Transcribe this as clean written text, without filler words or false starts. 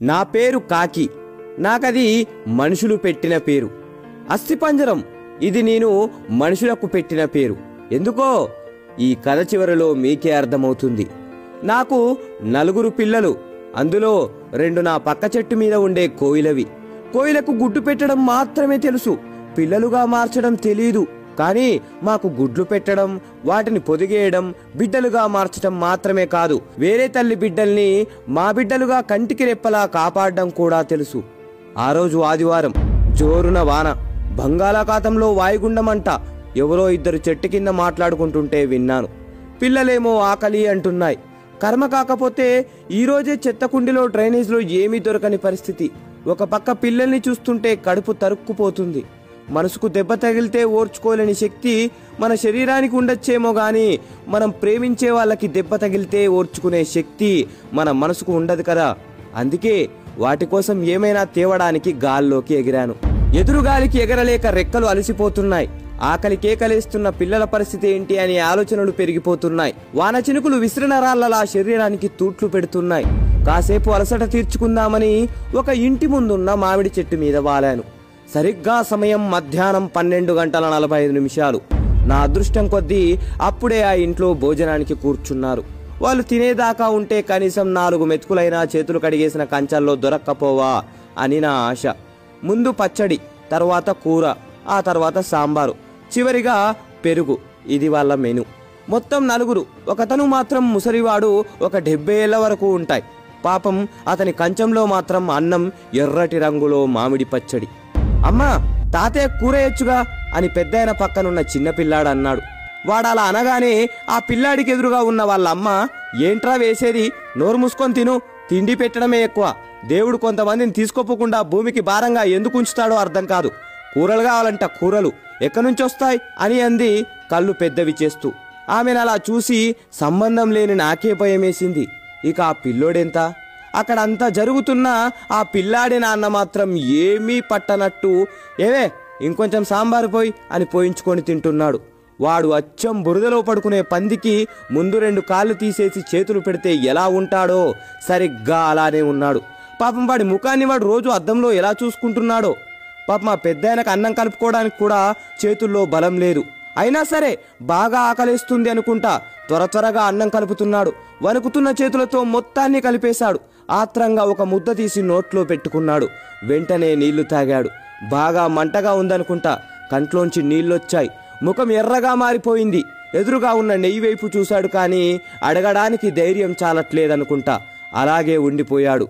నా పేరు కాకి. నాకది మనుషులు పెట్టిన పేరు. అస్థిపంజరం ఇది నేను మనుషులకు పెట్టిన పేరు. ఎందుకో ఈ కథ చివరిలో మీకే అర్థమవుతుంది. నాకు 4 పిల్లలు. అందులో 2 నా పక్క చెట్టు మీద ఉండే కోయిలవి. కోయిలకు గుడ్డు పెట్టడం మాత్రమే తెలుసు, పిల్లలుగా మార్చడం తెలీదు. కానీ మాకు గుడ్లు పెట్టడం, వాటిని పొదిగేయడం, బిడ్డలుగా మార్చడం మాత్రమే కాదు, వేరే తల్లి బిడ్డల్ని మా బిడ్డలుగా కంటికి రెప్పలా కాపాడడం కూడా తెలుసు. ఆ రోజు ఆదివారం, జోరున వాన, బంగాళాఖాతంలో వాయుగుండమంట. ఎవరో 2 చెట్టు కింద మాట్లాడుకుంటుంటే విన్నాను. పిల్లలేమో ఆకలి అంటున్నాయి. కర్మ కాకపోతే ఈరోజే చెత్తకుండిలో డ్రైనేజ్లో ఏమీ దొరకని పరిస్థితి. ఒక పక్క పిల్లల్ని చూస్తుంటే కడుపు తరుక్కుపోతుంది. మనసుకు దెబ్బ తగిలితే ఓర్చుకోలేని శక్తి మన శరీరానికి ఉండొచ్చేమో గాని మనం ప్రేమించే వాళ్ళకి దెబ్బ తగిలితే ఓర్చుకునే శక్తి మన మనసుకు ఉండదు కదా. అందుకే వాటి కోసం ఏమైనా తేవడానికి గాల్లోకి ఎగిరాను. ఎదురుగాలికి ఎగరలేక రెక్కలు అలసిపోతున్నాయి. ఆకలి కేకలేస్తున్న పిల్లల పరిస్థితి ఏంటి అనే ఆలోచనలు పెరిగిపోతున్నాయి. వాన చినుకులు విసిరినరాళ్ళలా శరీరానికి తూట్లు పెడుతున్నాయి. కాసేపు అలసట తీర్చుకుందామని ఒక ఇంటి ముందున్న మామిడి చెట్టు మీద వాలాను. సరిగ్గా సమయం మధ్యాహ్నం 12:45. నా అదృష్టం కొద్దీ అప్పుడే ఆ ఇంట్లో భోజనానికి కూర్చున్నారు. వాళ్ళు తినేదాకా ఉంటే కనీసం 4 మెతుకులైనా చేతులు కడిగేసిన కంచాల్లో దొరక్కపోవా అని నా ఆశ. ముందు పచ్చడి, తర్వాత కూర, ఆ తర్వాత సాంబారు, చివరిగా పెరుగు. ఇది వాళ్ళ మెను. మొత్తం 4. ఒకతను మాత్రం ముసలివాడు, ఒక 70 ఏళ్ల వరకు ఉంటాయి. పాపం అతని కంచంలో మాత్రం అన్నం, ఎర్రటి రంగులో మామిడి పచ్చడి. అమ్మా, తాతయ్య కూర వేయచ్చుగా అని పెద్దాయన పక్కనున్న చిన్నపిల్లాడు అన్నాడు. వాడలా అనగానే ఆ పిల్లాడికి ఎదురుగా ఉన్న వాళ్ళ అమ్మ, ఏంట్రా వేసేది, నోరు మూసుకొని తిను, తిండి పెట్టడమే ఎక్కువ, దేవుడు కొంతమందిని తీసుకోపోకుండా భూమికి భారంగా ఎందుకు ఉంచుతాడో అర్థం కాదు, కూరలు కావాలంట కూరలు, ఎక్కడి నుంచి వస్తాయి అని అంది కళ్ళు పెద్దవి చేస్తూ. ఆమెను అలా చూసి సంబంధం లేని నాకే భయమేసింది. ఇక ఆ పిల్లోడెంత? అక్కడ అంతా జరుగుతున్నా ఆ పిల్లాడి నాన్న మాత్రం ఏమీ పట్టనట్టు, ఏవే ఇంకొంచెం సాంబారు పోయి అని పోయించుకొని తింటున్నాడు. వాడు అచ్చం బురదలో పడుకునే పందికి ముందు 2 కాళ్ళు తీసేసి చేతులు పెడితే ఎలా ఉంటాడో సరిగ్గా అలానే ఉన్నాడు. పాపం వాడి ముఖాన్ని వాడు రోజు అద్దంలో ఎలా చూసుకుంటున్నాడో. పాపం మా పెద్దాయనకు అన్నం కలుపుకోవడానికి కూడా చేతుల్లో బలం లేదు. అయినా సరే బాగా ఆకలేస్తుంది అనుకుంటా త్వరగా అన్నం కలుపుతున్నాడు. వణుకుతున్న చేతులతో మొత్తాన్ని కలిపేశాడు. ఆత్రంగా ఒక ముద్ద తీసి నోట్లో పెట్టుకున్నాడు. వెంటనే నీళ్లు తాగాడు. బాగా మంటగా ఉందనుకుంటా కంట్లోంచి నీళ్ళొచ్చాయి. ముఖం ఎర్రగా మారిపోయింది. ఎదురుగా ఉన్న నెయ్యి వైపు చూశాడు, కానీ అడగడానికి ధైర్యం చాలట్లేదనుకుంటా అలాగే ఉండిపోయాడు.